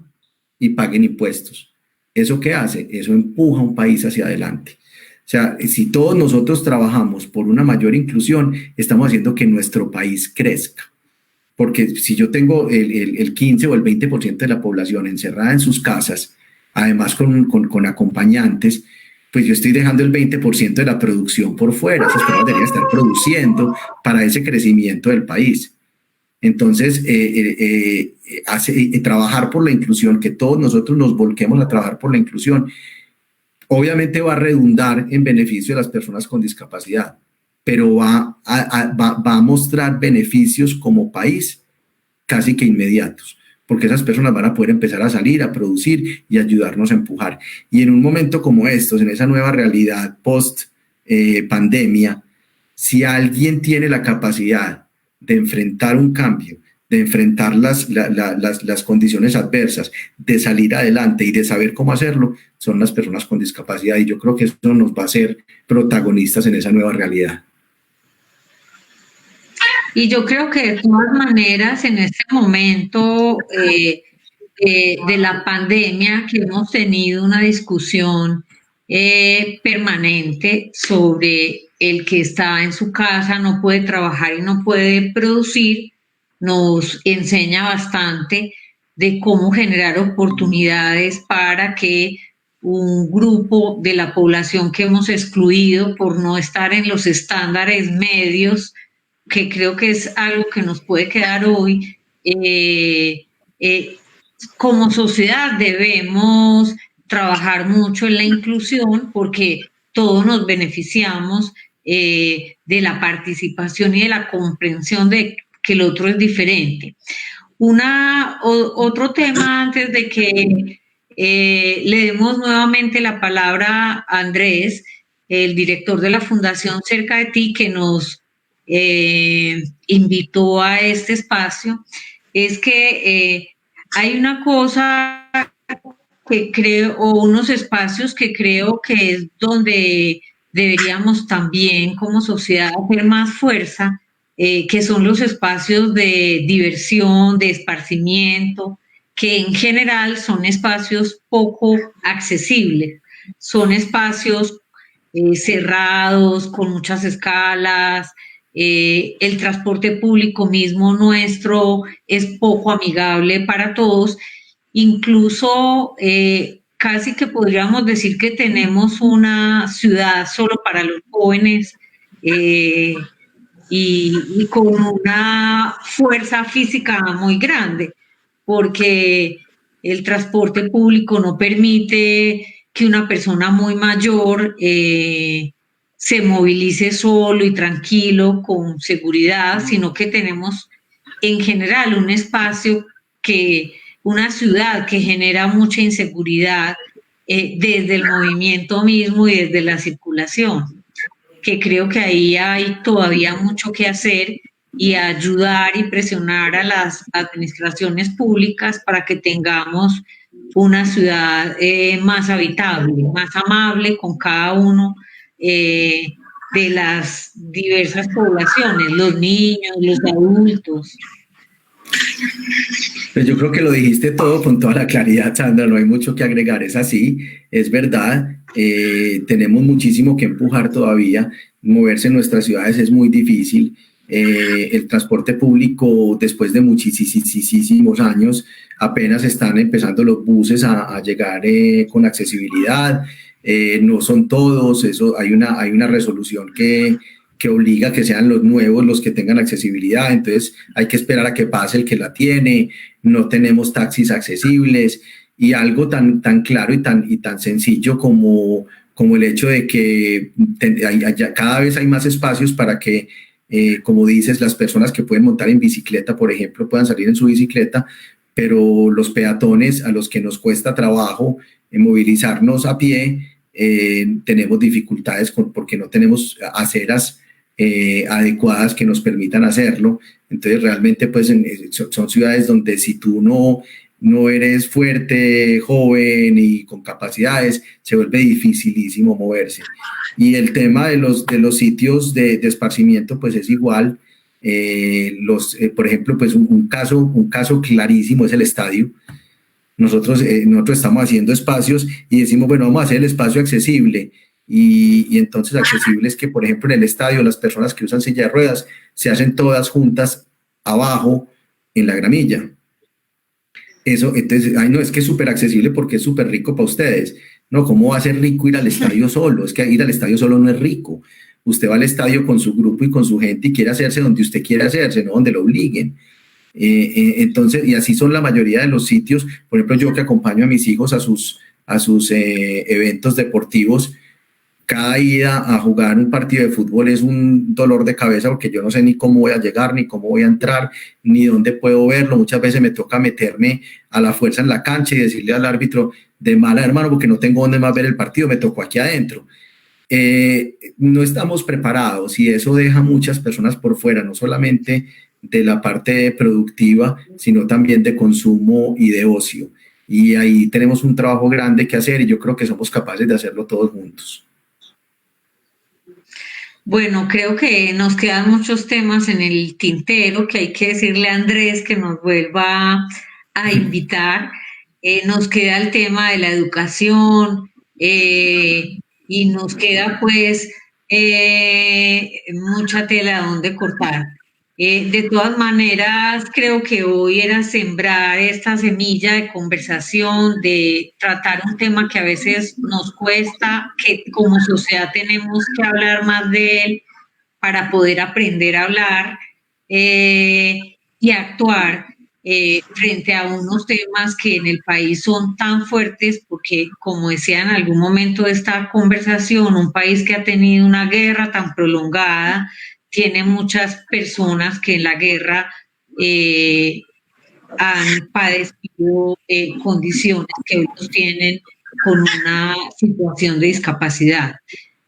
y paguen impuestos. ¿Eso qué hace? Eso empuja a un país hacia adelante. O sea, si todos nosotros trabajamos por una mayor inclusión, estamos haciendo que nuestro país crezca. Porque si yo tengo el 15 o el 20% de la población encerrada en sus casas, además con acompañantes, pues yo estoy dejando el 20% de la producción por fuera. Esas personas deberían estar produciendo para ese crecimiento del país. Entonces, trabajar por la inclusión, que todos nosotros nos volquemos a trabajar por la inclusión, obviamente va a redundar en beneficio de las personas con discapacidad, pero va a mostrar beneficios como país casi que inmediatos, porque esas personas van a poder empezar a salir, a producir y ayudarnos a empujar. Y en un momento como estos, en esa nueva realidad post-pandemia, si alguien tiene la capacidad de enfrentar un cambio, de enfrentar las condiciones adversas, de salir adelante y de saber cómo hacerlo, son las personas con discapacidad. Y yo creo que eso nos va a hacer protagonistas en esa nueva realidad. Y yo creo que de todas maneras, en este momento de la pandemia, que hemos tenido una discusión permanente sobre el que está en su casa, no puede trabajar y no puede producir, nos enseña bastante de cómo generar oportunidades para que un grupo de la población que hemos excluido por no estar en los estándares medios, que creo que es algo que nos puede quedar hoy, como sociedad debemos trabajar mucho en la inclusión porque todos nos beneficiamos de la participación y de la comprensión de que el otro es diferente. Otro tema antes de que le demos nuevamente la palabra a Andrés, el director de la Fundación Cerca de Ti, que nos invitó a este espacio, es que hay una cosa que creo, o unos espacios que creo que es donde deberíamos también como sociedad hacer más fuerza, que son los espacios de diversión, de esparcimiento, que en general son espacios poco accesibles, son espacios cerrados, con muchas escalas. El transporte público mismo nuestro es poco amigable para todos. Incluso casi que podríamos decir que tenemos una ciudad solo para los jóvenes y con una fuerza física muy grande, porque el transporte público no permite que una persona muy mayor se movilice solo y tranquilo, con seguridad, sino que tenemos en general un espacio una ciudad que genera mucha inseguridad desde el movimiento mismo y desde la circulación, que creo que ahí hay todavía mucho que hacer y ayudar y presionar a las administraciones públicas para que tengamos una ciudad más habitable, más amable con cada uno de las diversas poblaciones, los niños, los adultos. Pues yo creo que lo dijiste todo con toda la claridad, Sandra, no hay mucho que agregar, es así, es verdad, tenemos muchísimo que empujar todavía, moverse en nuestras ciudades es muy difícil, el transporte público después de muchísimos años apenas están empezando los buses a llegar con accesibilidad, no son todos, eso hay una resolución que obliga a que sean los nuevos los que tengan accesibilidad, entonces hay que esperar a que pase el que la tiene, no tenemos taxis accesibles y algo tan claro y tan sencillo como el hecho de que cada vez hay más espacios para que, como dices, las personas que pueden montar en bicicleta, por ejemplo, puedan salir en su bicicleta, pero los peatones a los que nos cuesta trabajo movilizarnos a pie, tenemos dificultades porque no tenemos aceras adecuadas que nos permitan hacerlo. Entonces realmente pues son ciudades donde si tú no eres fuerte, joven y con capacidades, se vuelve dificilísimo moverse. Y el tema de los sitios de esparcimiento pues es igual. Por ejemplo, pues un caso clarísimo es el estadio. Nosotros estamos haciendo espacios y decimos, bueno, vamos a hacer el espacio accesible. Y entonces accesible es que, por ejemplo, en el estadio las personas que usan silla de ruedas se hacen todas juntas abajo en la gramilla. Eso, entonces, no, es que es súper accesible porque es súper rico para ustedes. No, ¿cómo va a ser rico ir al estadio solo? Es que ir al estadio solo no es rico. Usted va al estadio con su grupo y con su gente y quiere hacerse donde usted quiere hacerse, no donde lo obliguen. Entonces, y así son la mayoría de los sitios. Por ejemplo, yo que acompaño a mis hijos a sus eventos deportivos, cada ida a jugar un partido de fútbol es un dolor de cabeza porque yo no sé ni cómo voy a llegar, ni cómo voy a entrar, ni dónde puedo verlo. Muchas veces me toca meterme a la fuerza en la cancha y decirle al árbitro, de mala hermano, porque no tengo dónde más ver el partido, me tocó aquí adentro. No estamos preparados y eso deja muchas personas por fuera, no solamente de la parte productiva, sino también de consumo y de ocio. Y ahí tenemos un trabajo grande que hacer y yo creo que somos capaces de hacerlo todos juntos. Bueno, creo que nos quedan muchos temas en el tintero que hay que decirle a Andrés que nos vuelva a invitar. Nos queda el tema de la educación y nos queda pues mucha tela donde cortar. De todas maneras, creo que hoy era sembrar esta semilla de conversación, de tratar un tema que a veces nos cuesta, que como sociedad tenemos que hablar más de él para poder aprender a hablar y actuar frente a unos temas que en el país son tan fuertes, porque como decía en algún momento de esta conversación, un país que ha tenido una guerra tan prolongada, tiene muchas personas que en la guerra han padecido condiciones que otros tienen con una situación de discapacidad.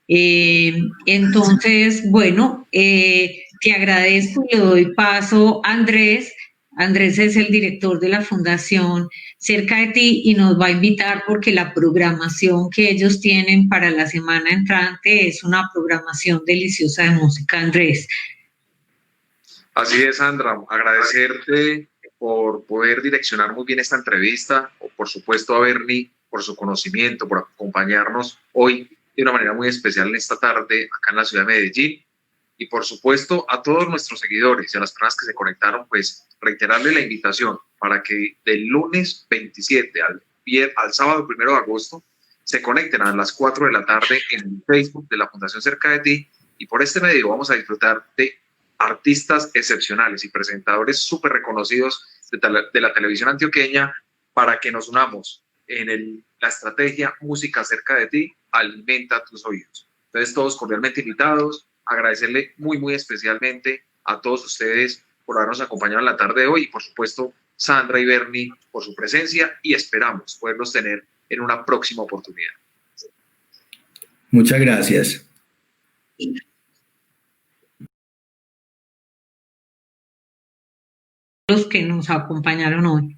Entonces, bueno, te agradezco y le doy paso a Andrés. Andrés es el director de la Fundación Cerca de Ti y nos va a invitar porque la programación que ellos tienen para la semana entrante es una programación deliciosa de música. Andrés. Así es, Sandra, agradecerte por poder direccionar muy bien esta entrevista, o por supuesto a Bernie por su conocimiento, por acompañarnos hoy de una manera muy especial en esta tarde acá en la ciudad de Medellín, y por supuesto a todos nuestros seguidores y a las personas que se conectaron, pues reiterarle la invitación para que del lunes 27 al sábado 1 de agosto se conecten a las 4 de la tarde en el Facebook de la Fundación Cerca de Ti, y por este medio vamos a disfrutar de artistas excepcionales y presentadores súper reconocidos de la televisión antioqueña para que nos unamos en la estrategia Música Cerca de Ti, alimenta tus oídos. Entonces todos cordialmente invitados, agradecerle muy, muy especialmente a todos ustedes por habernos acompañado en la tarde de hoy y por supuesto Sandra y Bernie por su presencia y esperamos poderlos tener en una próxima oportunidad. Muchas gracias. Los que nos acompañaron hoy.